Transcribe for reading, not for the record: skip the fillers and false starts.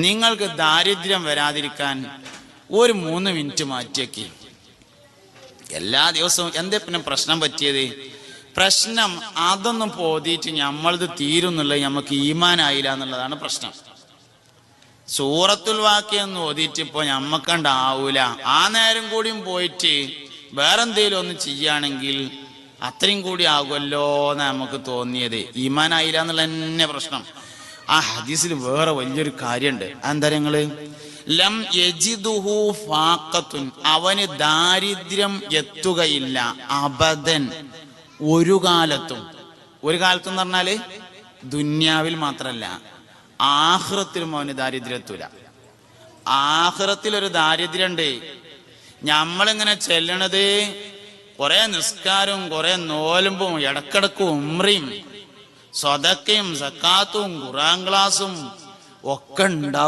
നിങ്ങൾക്ക് ദാരിദ്ര്യം വരാതിരിക്കാൻ ഒരു 3 മിനിറ്റ് മാറ്റിയേക്ക്. എല്ലാ ദിവസവും എന്തേ പിന്നെ പ്രശ്നം പറ്റിയത്? പ്രശ്നം അതൊന്നും പോതിയിട്ട് നമ്മളത് തീരുന്നുള്ളത് നമുക്ക് ഈമാനായില്ല എന്നുള്ളതാണ് പ്രശ്നം. സൂറത്തുൽ വാഖിയ എന്ന് ഓതിയിട്ട് ഇപ്പൊ ഞമ്മക്കണ്ടാവൂല. ആ നേരം കൂടിയും പോയിട്ട് വേറെന്തേലും ഒന്ന് ചെയ്യുകയാണെങ്കിൽ അത്രയും കൂടി ആകുമല്ലോ എന്ന് നമുക്ക് തോന്നിയത്. ഈമാനായില്ല എന്നുള്ള തന്നെ പ്രശ്നം. ആ ഹദീസിൽ വേറെ വലിയൊരു കാര്യമുണ്ട്. എന്താ നിങ്ങള് ലം യജിദുഹു ഫാഖത്തുൻ, അവന് ദാരിദ്ര്യം എത്തുകയില്ല അബദൻ, ഒരു കാലത്തും. ഒരു കാലത്തും എന്ന് പറഞ്ഞാല് ദുന്യാവിൽ മാത്രല്ല ആഖിറത്തിലും അവന് ദാരിദ്ര്യം എത്തൂല. ആഖിറത്തിൽ ഒരു ദാരിദ്ര്യം ഉണ്ട്. നമ്മളിങ്ങനെ ചെല്ലണത് കുറെ നിസ്കാരവും കുറെ നോലുമ്പും ഇടക്കിടക്കും ഉംറയും സ്വതക്കയും സക്കാത്തും ഖുർആൻ ക്ലാസും ഒക്കെ ഉണ്ടാവും.